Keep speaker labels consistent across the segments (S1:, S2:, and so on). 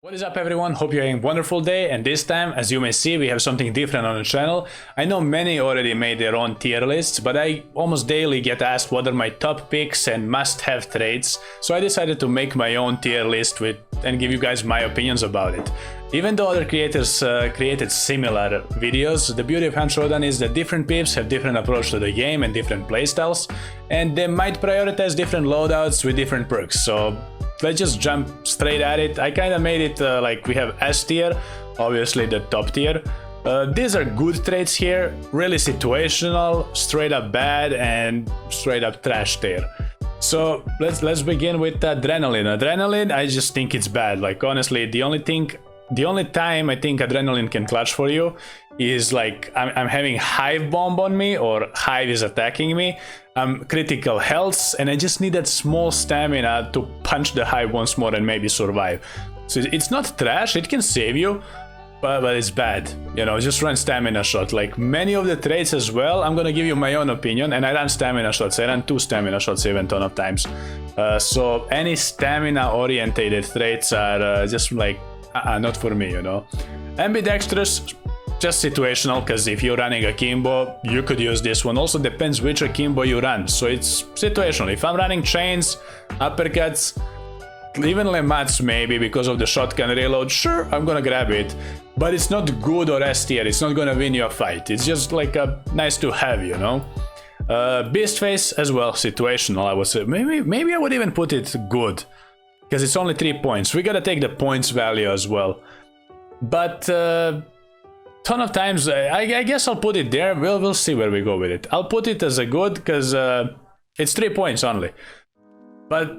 S1: What is up everyone, hope you're having a wonderful day, and this time, as you may see, we have something different on the channel. I know many already made their own tier lists, but I almost daily get asked what are my top picks and must-have traits, so I decided to make my own tier list and give you guys my opinions about it. Even though other creators created similar videos, the beauty of Hand Showdown is that different peeps have different approach to the game and different playstyles, and they might prioritize different loadouts with different perks, so let's just jump straight at it. I kind of made it like we have S tier, obviously the top tier. These are good traits here, really situational, straight up bad and straight up trash tier. So let's begin with Adrenaline. Adrenaline, I just think it's bad. Like honestly, the only time I think Adrenaline can clutch for you is like I'm having Hive Bomb on me or Hive is attacking me. I'm critical health and I just need that small stamina to punch the Hive once more and maybe survive. So it's not trash, it can save you, but it's bad. You know, just run stamina shot. Like many of the traits as well, I'm gonna give you my own opinion, and I run stamina shots. I ran 2 stamina shots even ton of times. So any stamina orientated traits are just like not for me, you know. Ambidextrous, just situational, because if you're running Akimbo, you could use this one. Also depends which Akimbo you run, so it's situational. If I'm running chains, uppercuts, even Lemats maybe because of the shotgun reload, sure, I'm gonna grab it, but it's not good or S tier, it's not gonna win you a fight. It's just like a nice to have, you know. Beastface as well, situational, I would say. Maybe I would even put it good, because it's only 3 points. We gotta take the points value as well. But ton of times, I guess I'll put it there. We'll see where we go with it. I'll put it as a good, because it's 3 points only. But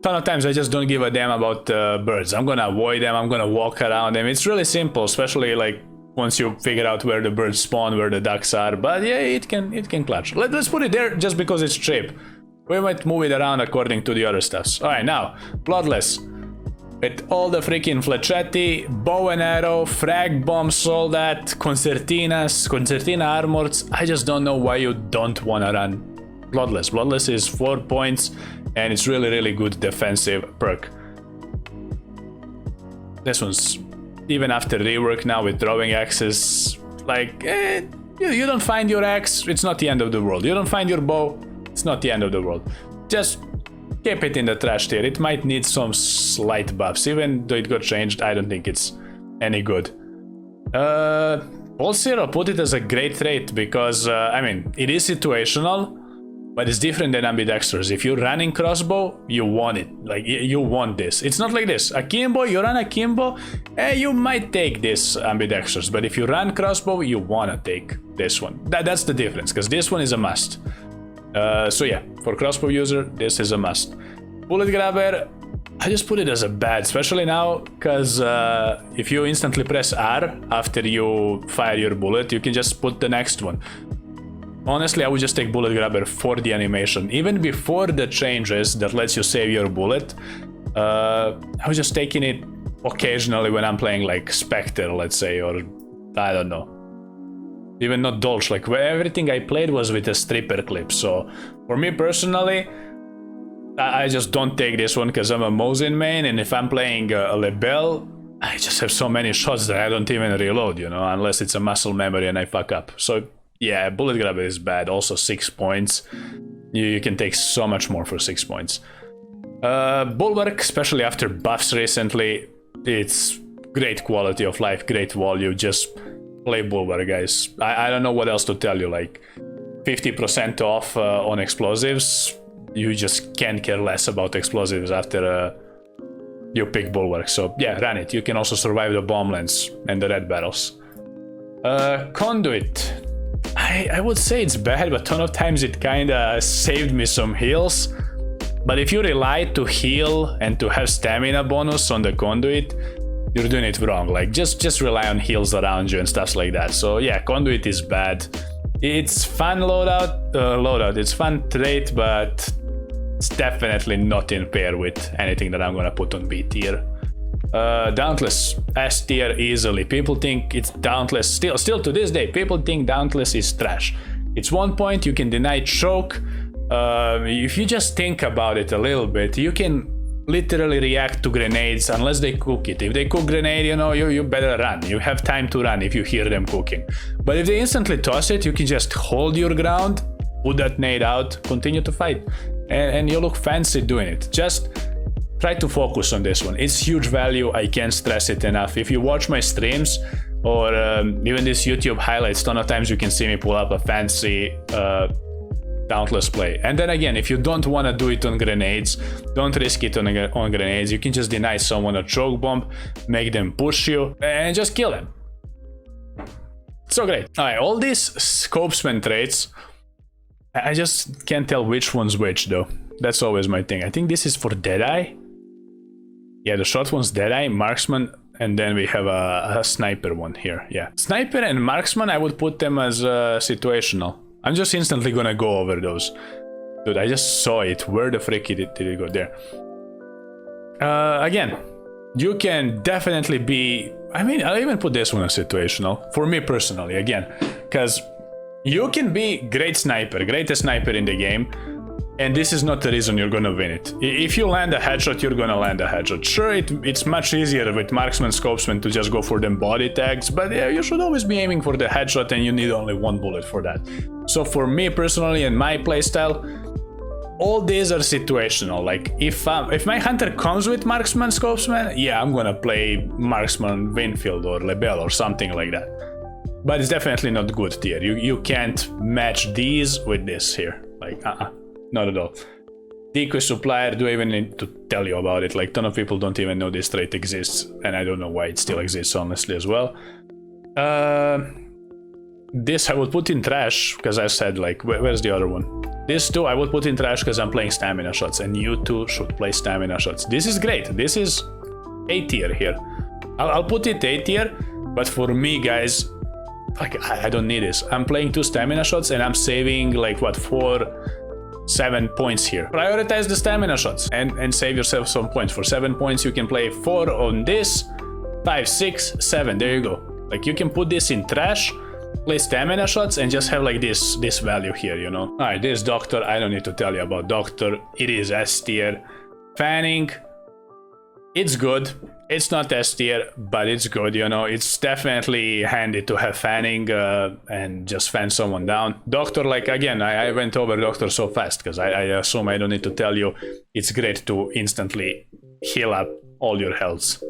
S1: ton of times I just don't give a damn about birds. I'm gonna avoid them, I'm gonna walk around them. It's really simple, especially like once you figure out where the birds spawn, where the ducks are. But yeah, it can clutch. Let's put it there just because it's cheap. We might move it around according to the other stuffs. Alright, now, Bloodless. With all the freaking flechetti, bow and arrow, frag bombs, all that, concertina armors. I just don't know why you don't wanna run Bloodless. Bloodless is 4 points and it's really good defensive perk. This one's, even after rework now with throwing axes, like, you don't find your axe, it's not the end of the world. You don't find your bow, it's not the end of the world. Just keep it in the trash tier. It might need some slight buffs. Even though it got changed, I don't think it's any good. Boltseer, I'll put it as a great trait because, I mean, it is situational, but it's different than Ambidextrous. If you're running crossbow, you want it. Like, you want this. It's not like this. Akimbo, you run Akimbo, you might take this Ambidextrous, but if you run crossbow, you want to take this one. That's the difference, because this one is a must. So yeah, for crossbow user, this is a must. Bulletgruber, I just put it as a bad, especially now, because if you instantly press R after you fire your bullet, you can just put the next one. Honestly, I would just take Bulletgruber for the animation. Even before the changes that lets you save your bullet, I was just taking it occasionally when I'm playing like Spectre, let's say, or I don't know. Even not Dolch, like everything I played was with a stripper clip, so for me personally, I just don't take this one because I'm a Mosin main, and if I'm playing a Lebel, I just have so many shots that I don't even reload, you know, unless it's a muscle memory and I fuck up. So yeah, Bulletgruber is bad, also 6 points. You can take so much more for 6 points. Bulwark, especially after buffs recently, it's great quality of life, great value, just play Bulwark, guys. I don't know what else to tell you, like 50% off on explosives. You just can't care less about explosives after you pick Bulwark. So yeah, run it. You can also survive the bomb lens and the red barrels. Conduit. I would say it's bad, but a ton of times it kinda saved me some heals. But if you rely to heal and to have stamina bonus on the Conduit, you're doing it wrong. Like just rely on heals around you and stuff like that. So yeah, Conduit is bad. It's fun loadout, it's fun trait, but it's definitely not in pair with anything that I'm gonna put on B tier. Dauntless, S tier easily. People think it's Dauntless, still to this day, people think Dauntless is trash. It's 1 point, you can deny choke. If you just think about it a little bit, you can literally react to grenades unless they cook it. If they cook grenade, you know, you better run. You have time to run if you hear them cooking. But if they instantly toss it, you can just hold your ground, put that nade out, continue to fight. And you look fancy doing it. Just try to focus on this one. It's huge value. I can't stress it enough. If you watch my streams or even these YouTube highlights, ton of times you can see me pull up a fancy Dauntless play. And then again, if you don't want to do it on grenades, don't risk it on grenades. You can just deny someone a choke bomb, make them push you, and just kill them. So great. Alright, all these Scopesman traits, I just can't tell which one's which though. That's always my thing. I think this is for Deadeye. Yeah, the short one's Deadeye, Marksman, and then we have a sniper one here. Yeah, sniper and Marksman, I would put them as situational. I'm just instantly gonna go over those. Dude, I just saw it. Where the frick did it go? There. Again, you can definitely be... I mean, I'll even put this one as situational. For me personally, again. Because you can be greatest sniper in the game. And this is not the reason you're gonna win it. If you land a headshot, you're gonna land a headshot. Sure, it's much easier with Marksman, Scopesman to just go for them body tags, but yeah, you should always be aiming for the headshot and you need only one bullet for that. So for me personally and my playstyle, all these are situational. Like if my hunter comes with Marksman, Scopesman, yeah, I'm gonna play Marksman, Winfield or Lebel or something like that. But it's definitely not good tier. You can't match these with this here. Like, not at all. Decoy Supplier, do I even need to tell you about it? Like, ton of people don't even know this trait exists, and I don't know why it still exists, honestly, as well. This I would put in trash, because I said, like, where's the other one? This too, I would put in trash because I'm playing stamina shots, and you too should play stamina shots. This is great. This is A tier here. I'll put it A tier, but for me, guys, like, I don't need this. I'm playing 2 stamina shots, and I'm saving, like, what, 7 points here. Prioritize the stamina shots and save yourself some points. For 7 points, you can play 4 on this, 5, 6, 7. There you go. Like, you can put this in trash, play stamina shots, and just have like this value here, you know. Alright, this Doctor, I don't need to tell you about Doctor. It is S tier. Fanning, it's good. It's not S tier, but it's good, you know. It's definitely handy to have fanning and just fan someone down. Doctor, like, again, I went over Doctor so fast because I assume I don't need to tell you. It's great to instantly heal up all your healths.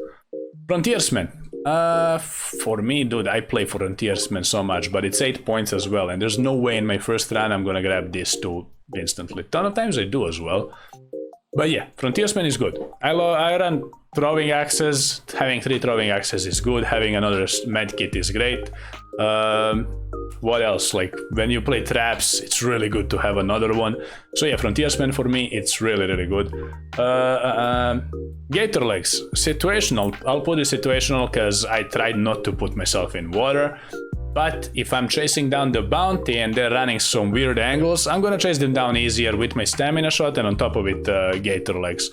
S1: Frontiersman. For me, dude, I play Frontiersman so much, but it's 8 points as well. And there's no way in my first run I'm gonna grab this too instantly. Ton of times I do as well. But yeah, Frontiersman is good. I run throwing axes. Having 3 throwing axes is good. Having another medkit is great. What else? Like, when you play traps, it's really good to have another one. So yeah, Frontiersman for me, it's really, really good. Gatorlegs, situational. I'll put it situational because I tried not to put myself in water. But if I'm chasing down the bounty and they're running some weird angles, I'm gonna chase them down easier with my stamina shot and on top of it, Gatorlegs.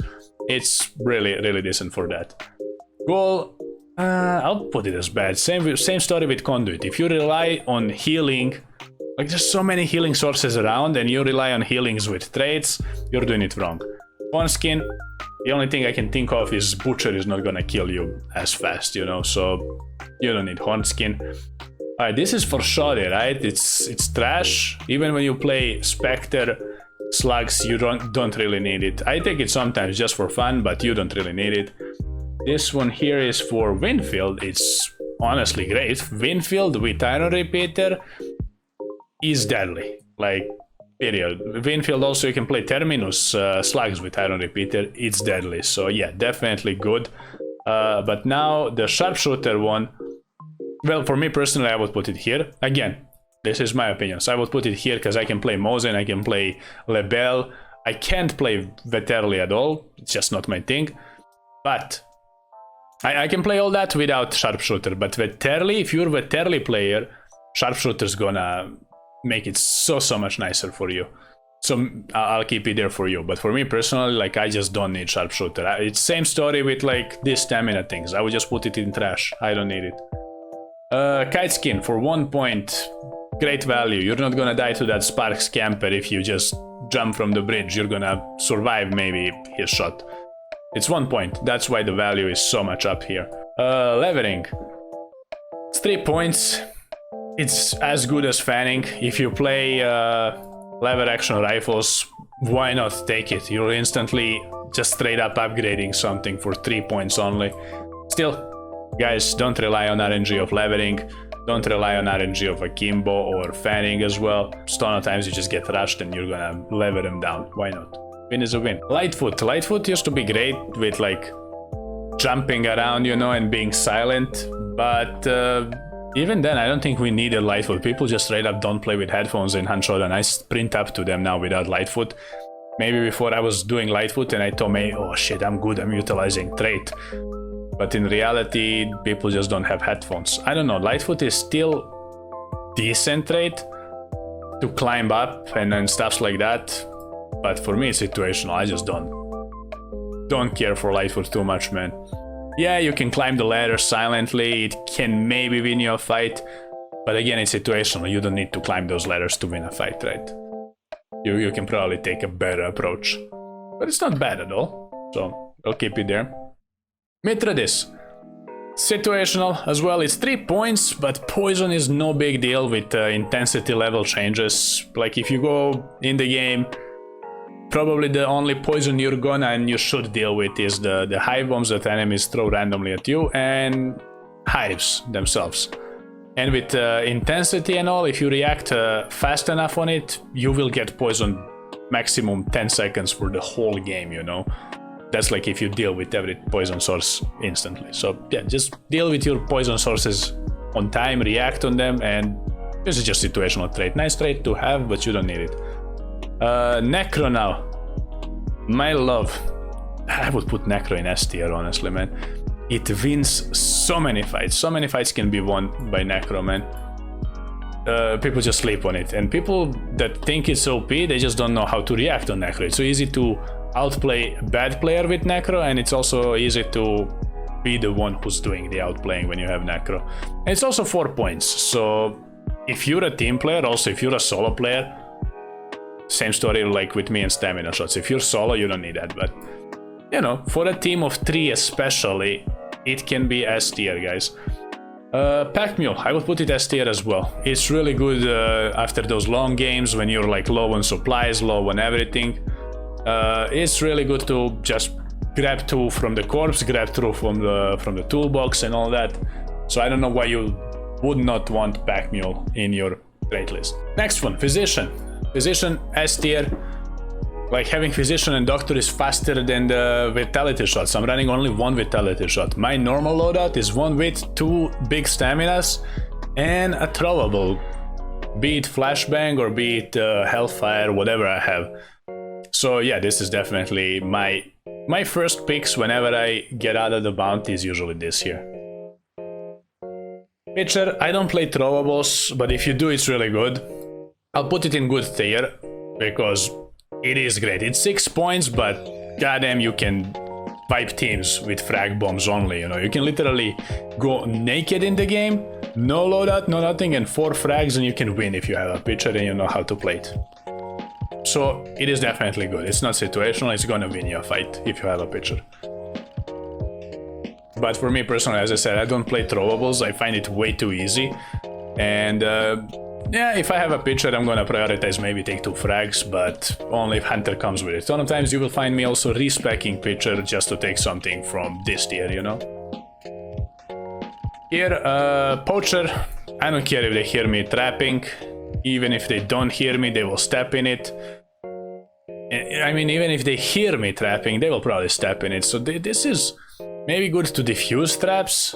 S1: It's really, really decent for that. Ghoul, I'll put it as bad. Same story with Conduit. If you rely on healing, like there's so many healing sources around and you rely on healings with traits, you're doing it wrong. Hornskin, the only thing I can think of is Butcher is not gonna kill you as fast, you know, so you don't need Hornskin. Alright, this is for shoddy, right? It's trash. Even when you play Spectre, Slugs, you don't really need it. I take it sometimes just for fun, but you don't really need it. This one here is for Winfield. It's honestly great. Winfield with Iron Repeater is deadly. Like, period. Winfield also, you can play Terminus Slugs with Iron Repeater. It's deadly. So yeah, definitely good. But now the Sharpshoter one, well, for me personally, I would put it here. Again, this is my opinion. So I would put it here because I can play Mosen, I can play Lebel. I can't play Veterli at all. It's just not my thing. But I can play all that without Sharpshooter. But Veterli, if you're a Veterli player, Sharpshooter's gonna make it so much nicer for you. So I'll keep it there for you. But for me personally, like, I just don't need Sharpshooter. It's same story with like this stamina things. I would just put it in trash. I don't need it. Kiteskin for 1 point, great value. You're not gonna die to that Spark Scamper if you just jump from the bridge. You're gonna survive maybe his shot. It's 1 point. That's why the value is so much up here. Levering. It's 3 points. It's as good as fanning. If you play lever action rifles, why not take it? You're instantly just straight up upgrading something for 3 points only. Still, guys, don't rely on RNG of levering. Don't rely on RNG of akimbo or fanning as well. A ton of times you just get rushed and you're gonna lever them down. Why not? Win is a win. Lightfoot. Lightfoot used to be great with like jumping around, you know, and being silent. But even then, I don't think we needed Lightfoot. People just straight up don't play with headphones in Handshot, and I sprint up to them now without Lightfoot. Maybe before I was doing Lightfoot and I told me, oh shit, I'm good, I'm utilizing trait. But in reality, people just don't have headphones. I don't know, Lightfoot is still decent trait to climb up and stuff like that. But for me, it's situational. I just don't care for Lightfoot too much, man. Yeah, you can climb the ladder silently. It can maybe win you a fight. But again, it's situational. You don't need to climb those ladders to win a fight, right? You can probably take a better approach. But it's not bad at all. So I'll keep it there. Mithridatist. Situational as well. It's 3 points, but poison is no big deal with intensity level changes. Like if you go in the game, probably the only poison you're gonna and you should deal with is the hive bombs that enemies throw randomly at you and hives themselves. And with intensity and all, if you react fast enough on it, you will get poisoned maximum 10 seconds for the whole game, you know. That's like if you deal with every poison source instantly. So yeah, just deal with your poison sources on time, react on them, and this is just situational trait. Nice trait to have, but you don't need it. Necro now. My love. I would put Necro in S tier, honestly, man. It wins so many fights. So many fights can be won by Necro, man. People just sleep on it. And people that think it's OP, they just don't know how to react on Necro. It's so easy to outplay a bad player with Necro, and it's also easy to be the one who's doing the outplaying when you have Necro. And it's also 4 points. So if you're a team player, also if you're a solo player, same story like with me and stamina shots. If you're solo, you don't need that, but you know, for a team of 3 especially, it can be S tier, guys. Packmule, I would put it S tier as well. It's really good after those long games when you're like low on supplies, low on everything. It's really good to just grab 2 from the corpse, grab 2 from the toolbox and all that. So I don't know why you would not want Packmule in your trait list. Next one, Physician. Physician S tier. Like having Physician and Doctor is faster than the Vitality shots. I'm running only 1 Vitality shot. My normal loadout is 1 with 2 big staminas and a throwable. Be it Flashbang or be it Hellfire, whatever I have. So yeah, this is definitely my first picks whenever I get out of the bounty is usually this here. Pitcher, I don't play throwables, but if you do, it's really good. I'll put it in good tier because it is great. It's 6 points, but goddamn, you can wipe teams with frag bombs only, you know. You can literally go naked in the game, no loadout, no nothing, and 4 frags, and you can win if you have a pitcher and you know how to play it. So it is definitely good. It's not situational, it's gonna win you a fight if you have a pitcher. But for me personally, as I said, I don't play throwables. I find it way too easy. And yeah, if I have a pitcher, I'm gonna prioritize maybe take 2 frags, but only if Hunter comes with it. Sometimes you will find me also respecking pitcher just to take something from this tier, you know. Here, Poacher, I don't care if they hear me trapping. Even if they don't hear me, they will step in it. I mean, even if they hear me trapping, they will probably step in it. So this is maybe good to defuse traps.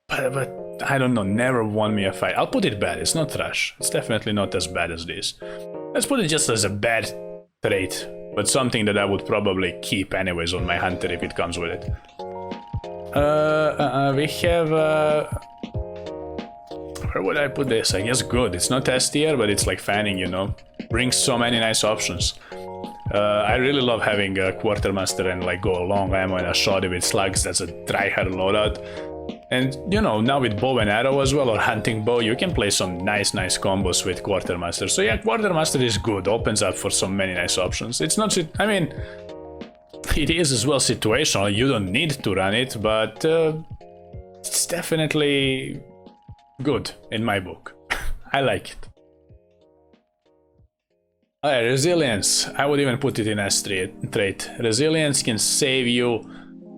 S1: But I don't know, never won me a fight. I'll put it bad, it's not trash. It's definitely not as bad as this. Let's put it just as a bad trait, but something that I would probably keep anyways on my Hunter if it comes with it. We have... where would I put this? I guess good. It's not S tier, but it's like fanning, you know. Brings so many nice options. I really love having a Quartermaster and like go long ammo and a shoddy with slugs. That's a tryhard loadout. And you know, now with bow and arrow as well, or hunting bow, you can play some nice combos with Quartermaster. So yeah, Quartermaster is good, opens up for so many nice options. It's not, I mean, it is as well situational. You don't need to run it, but it's definitely good in my book. I like it. Alright, resilience. I would even put it in S trait. Resilience can save you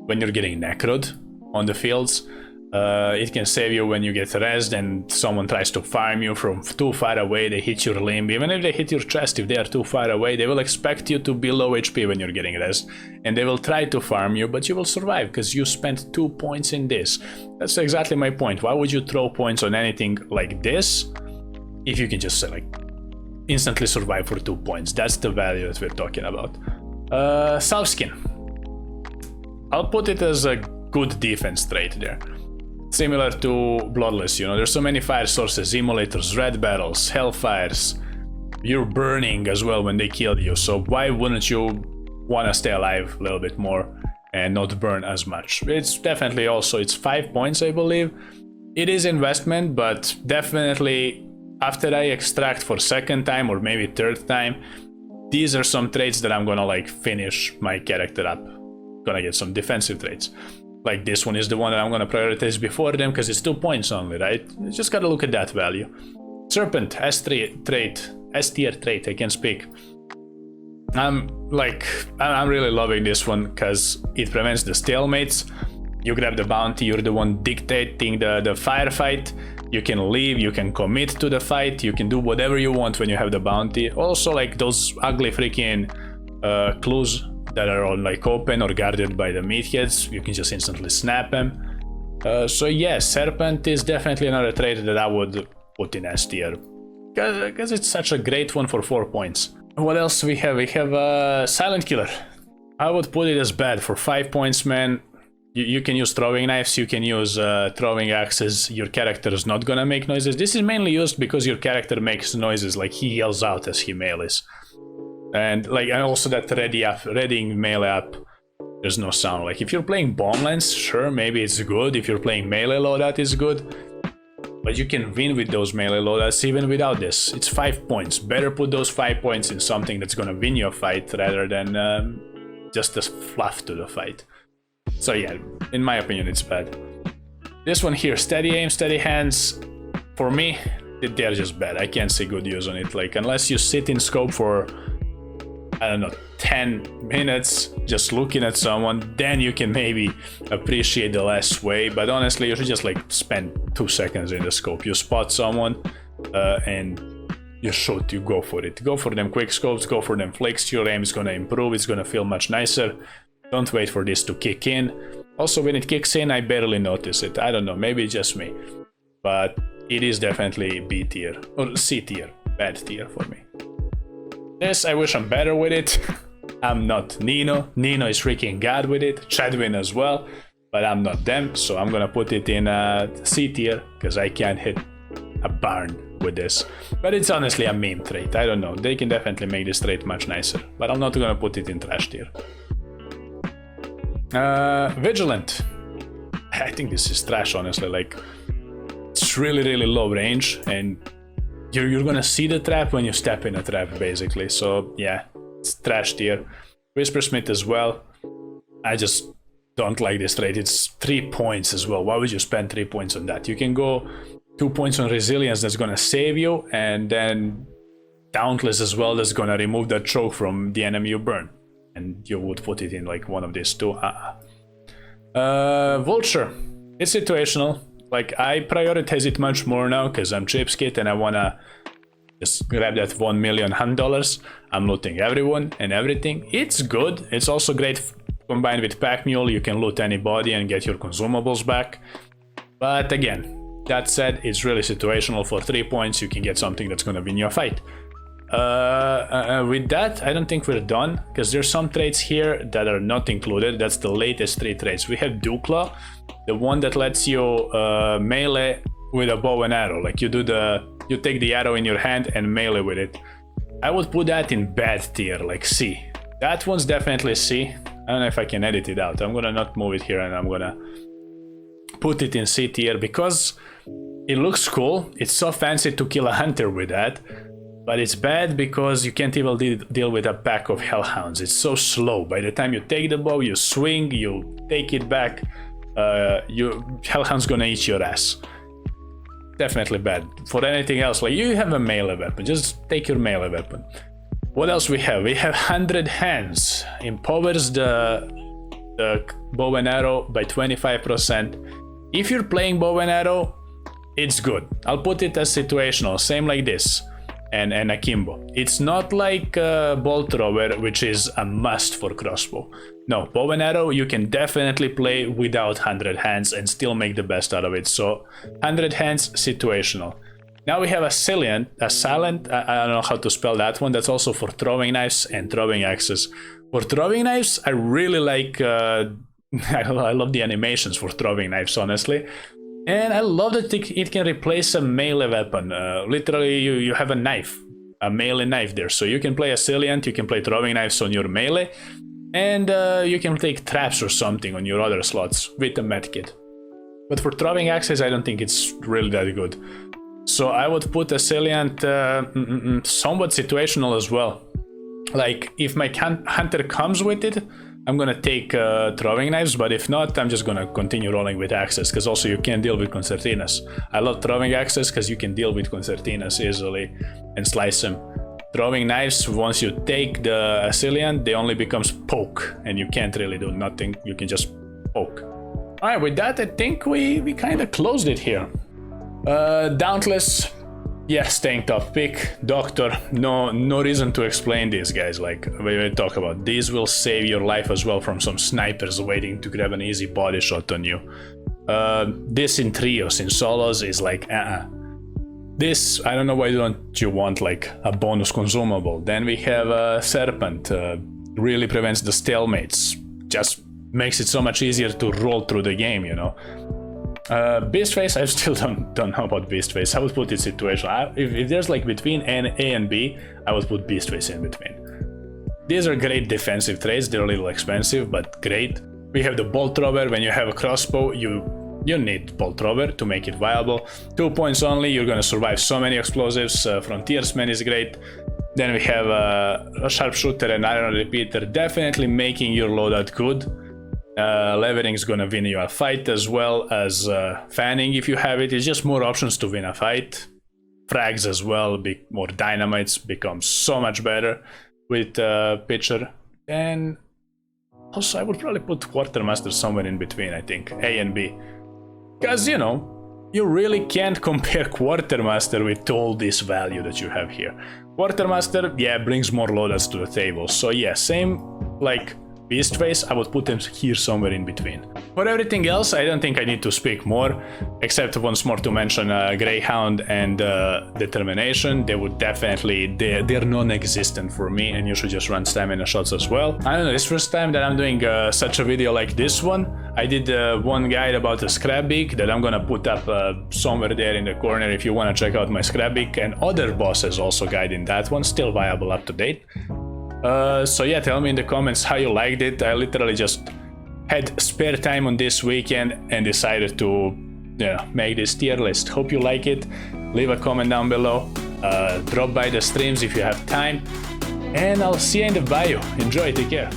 S1: when you're getting necroed on the fields. It can save you when you get rezzed and someone tries to farm you from too far away. They hit your limb. Even if they hit your chest, if they are too far away, they will expect you to be low HP when you're getting rezzed. And they will try to farm you, but you will survive because you spent 2 points in this. That's exactly my point. Why would you throw points on anything like this if you can just like instantly survive for 2 points? That's the value that we're talking about. Salveskin. I'll put it as a good defense trait there. Similar to Bloodless, you know, there's so many fire sources, immolators, red barrels, hellfires. You're burning as well when they kill you, so why wouldn't you want to stay alive a little bit more and not burn as much? It's definitely also, it's 5 points, I believe. It is investment, but definitely after I extract for second time or maybe third time, these are some traits that I'm gonna like finish my character up. Gonna get some defensive traits. Like this one is the one that I'm gonna prioritize before them because it's 2 points only, right? You just gotta look at that value. Serpant, S tier trait, I can speak. I'm really loving this one because it prevents the stalemates. You grab the bounty, you're the one dictating the firefight. You can leave, you can commit to the fight, you can do whatever you want when you have the bounty. Also, like those ugly freaking clues that are all like open or guarded by the meatheads, you can just instantly snap them. So yes, Serpant is definitely another trait that I would put in S tier because it's such a great one for 4 points. What else we have? We have Silent Killer. I would put it as bad for 5 points, man. You can use throwing knives, you can use throwing axes. Your character is not gonna make noises. This is mainly used because your character makes noises, like he yells out as he melees. And also that readying melee up, there's no sound. Like if you're playing bomb lance, sure, maybe it's good. If you're playing melee loadout, it's good. But you can win with those melee loadouts even without this. It's 5 points. Better put those 5 points in something that's gonna win you a fight rather than just a fluff to the fight. So yeah, in my opinion, it's bad. This one here, steady aim, steady hands. For me, they're just bad. I can't see good use on it. Like unless you sit in scope for, I don't know, 10 minutes just looking at someone, then you can maybe appreciate the last way. But honestly, you should just like spend 2 seconds in the scope. You spot someone and you shoot, you go for it. Go for them quick scopes, go for them flicks. Your aim is gonna improve, it's gonna feel much nicer. Don't wait for this to kick in. Also, when it kicks in, I barely notice it. I don't know, maybe it's just me. But it is definitely B tier, or C tier, bad tier for me. This, I wish I'm better with it. I'm not Nino. Nino is freaking god with it. Chadwin as well, but I'm not them, so I'm gonna put it in C tier, because I can't hit a barn with this. But it's honestly a meme trait, I don't know. They can definitely make this trait much nicer, but I'm not gonna put it in trash tier. Vigilant. I think this is trash, honestly. Like, it's really low range, and you're gonna see the trap when you step in a trap, basically. So yeah, it's trash tier. Whispersmith as well. I just don't like this trait. It's 3 points as well. Why would you spend 3 points on that? You can go 2 points on resilience, that's gonna save you, and then Dauntless as well, that's gonna remove that choke from the enemy you burn. And you would put it in like one of these two. Vulture. It's situational. Like, I prioritize it much more now because I'm cheapskate and I wanna just grab that $1 million $100. I'm looting everyone and everything. It's good. It's also great combined with Packmule. You can loot anybody and get your consumables back. But again, that said, it's really situational. For 3 points, you can get something that's gonna win you a fight. With that, I don't think we're done, because there's some traits here that are not included. That's the latest 3 traits. We have Dewclaw, the one that lets you melee with a bow and arrow. Like, you take the arrow in your hand and melee with it. I would put that in bad tier, like C. That one's definitely C. I don't know if I can edit it out. I'm gonna not move it here, and I'm gonna put it in C tier because it looks cool. It's so fancy to kill a hunter with that. But it's bad because you can't even deal with a pack of hellhounds. It's so slow. By the time you take the bow, you swing, you take it back, hellhound's gonna eat your ass. Definitely bad. For anything else, like you have a melee weapon, just take your melee weapon. What else we have? We have 100 hands. Empowers the bow and arrow by 25%. If you're playing bow and arrow, it's good. I'll put it as situational, same like this. And akimbo. It's not like bolt thrower, which is a must for crossbow. No, bow and arrow you can definitely play without 100 hands and still make the best out of it. So 100 hands, situational. Now we have a silent, I don't know how to spell that one. That's also for throwing knives and throwing axes. For throwing knives, I really like, I love the animations for throwing knives, honestly. And I love that it can replace a melee weapon. Literally, you have a knife, a melee knife there. So you can play a Salient, you can play throwing knives on your melee, and you can take traps or something on your other slots with a medkit. But for throwing axes, I don't think it's really that good. So I would put a Salient somewhat situational as well. Like, if my hunter comes with it, I'm gonna take throwing knives, but if not, I'm just gonna continue rolling with axes, because also you can deal with concertinas. I love throwing axes because you can deal with concertinas easily and slice them. Throwing knives, once you take the Assylian, they only becomes poke, and you can't really do nothing, you can just poke. Alright, with that, I think we kind of closed it here. Dauntless, yeah, staying top pick. Doctor, no reason to explain these guys. Like we talk about, these will save your life as well from some snipers waiting to grab an easy body shot on you. This in trios, in solos is like This, I don't know why don't you want like a bonus consumable. Then we have Serpant, really prevents the stalemates, just makes it so much easier to roll through the game, you know. Beastface, I still don't know about Beastface. I would put it situational. If there's like between A and B, I would put Beastface in between. These are great defensive traits. They're a little expensive, but great. We have the bolt thrower. When you have a crossbow, you need bolt thrower to make it viable. 2 points only. You're gonna survive so many explosives. Frontiersman is great. Then we have a Sharpshoter and Iron Repeater, definitely making your loadout good. Levering is gonna win you a fight, as well as fanning if you have it. It's just more options to win a fight. Frags as well, more dynamites, become so much better with Pitcher. And also I would probably put Quartermaster somewhere in between, I think, A and B. Because, you know, you really can't compare Quartermaster with all this value that you have here. Quartermaster, yeah, brings more loadouts to the table. So yeah, same like Beastface, I would put them here somewhere in between. For everything else, I don't think I need to speak more, except once more to mention Greyhound and Determination. They would definitely, they're non-existent for me, and you should just run stamina shots as well. I don't know, this first time that I'm doing such a video like this one. I did one guide about a Scrapbeak that I'm gonna put up somewhere there in the corner if you wanna check out my Scrapbeak, and other bosses also guide in that one, still viable, up to date. So yeah, tell me in the comments how you liked it. I literally just had spare time on this weekend and decided to, you know, make this tier list. Hope you like it. Leave a comment down below. Drop by the streams if you have time. And I'll see you in the bio. Enjoy, take care.